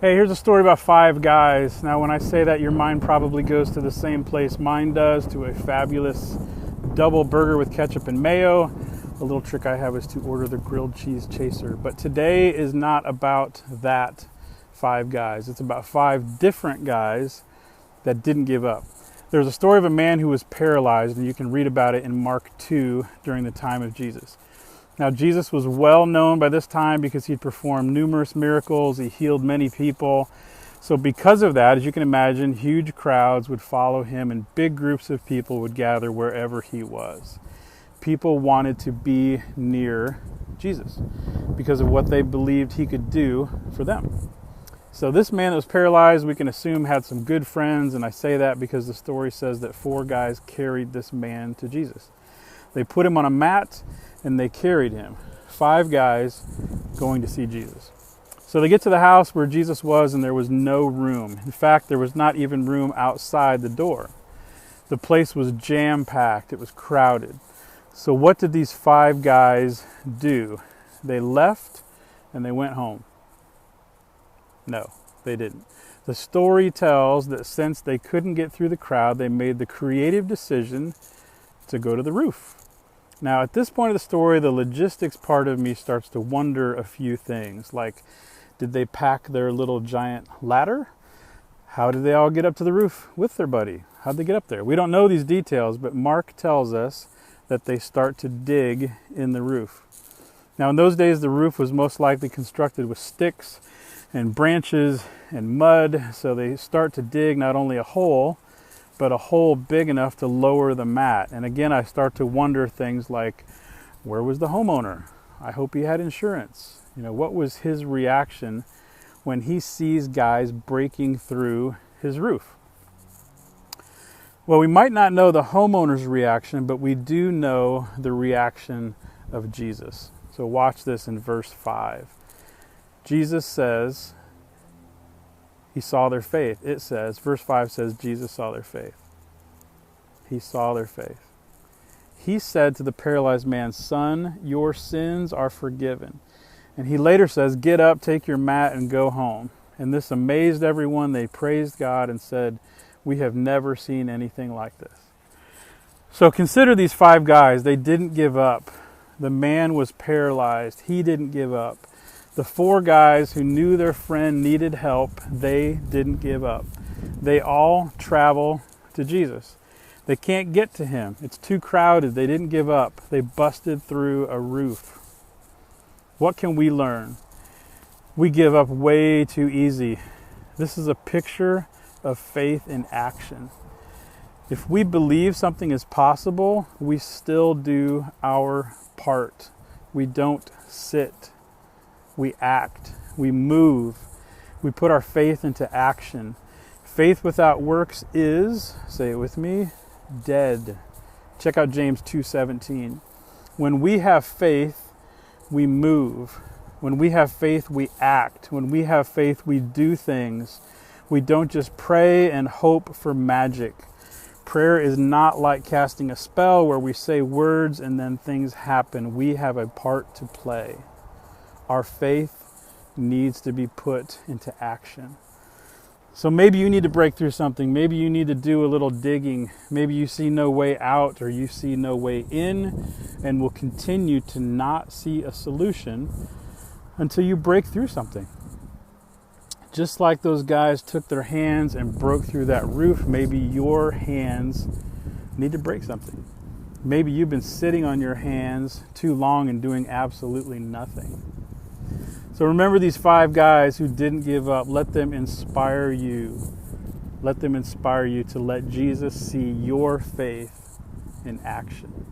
Hey, here's a story about 5 guys. Now, when I say that, your mind probably goes to the same place mine does, to a fabulous double burger with ketchup and mayo. A little trick I have is to order the grilled cheese chaser. But today is not about that 5 guys. It's about 5 different guys that didn't give up. There's a story of a man who was paralyzed, and you can read about it in Mark 2 during the time of Jesus. Now, Jesus was well known by this time because he'd performed numerous miracles. He healed many people. So because of that, as you can imagine, huge crowds would follow him and big groups of people would gather wherever he was. People wanted to be near Jesus because of what they believed he could do for them. So this man that was paralyzed, we can assume, had some good friends. And I say that because the story says that 4 guys carried this man to Jesus. They put him on a mat and they carried him. 5 guys going to see Jesus. So they get to the house where Jesus was, and there was no room. In fact, there was not even room outside the door. The place was jam-packed. It was crowded. So what did these 5 guys do? They left and they went home. No, they didn't. The story tells that since they couldn't get through the crowd, they made the creative decision to go to the roof. Now, at this point of the story, the logistics part of me starts to wonder a few things. Like, did they pack their little giant ladder? How did they all get up to the roof with their buddy? How'd they get up there? We don't know these details, but Mark tells us that they start to dig in the roof. Now, in those days, the roof was most likely constructed with sticks and branches and mud. So they start to dig not only a hole, but a hole big enough to lower the mat. And again, I start to wonder things like, where was the homeowner? I hope he had insurance. What was his reaction when he sees guys breaking through his roof? Well, we might not know the homeowner's reaction, but we do know the reaction of Jesus. So watch this in verse 5. Jesus says, he saw their faith. It says, verse 5 says, Jesus saw their faith. He saw their faith. He said to the paralyzed man, "Son, your sins are forgiven." And he later says, "Get up, take your mat, and go home." And this amazed everyone. They praised God and said, "We have never seen anything like this." So consider these 5 guys. They didn't give up. The man was paralyzed. He didn't give up. The 4 guys who knew their friend needed help, they didn't give up. They all travel to Jesus. They can't get to him. It's too crowded. They didn't give up. They busted through a roof. What can we learn? We give up way too easy. This is a picture of faith in action. If we believe something is possible, we still do our part. We don't sit. We act, we move, we put our faith into action. Faith without works is, say it with me, dead. Check out James 2:17. When we have faith, we move. When we have faith, we act. When we have faith, we do things. We don't just pray and hope for magic. Prayer is not like casting a spell where we say words and then things happen. We have a part to play. Our faith needs to be put into action. So maybe you need to break through something. Maybe you need to do a little digging. Maybe you see no way out or you see no way in and will continue to not see a solution until you break through something. Just like those guys took their hands and broke through that roof, maybe your hands need to break something. Maybe you've been sitting on your hands too long and doing absolutely nothing. So remember these 5 guys who didn't give up. Let them inspire you. Let them inspire you to let Jesus see your faith in action.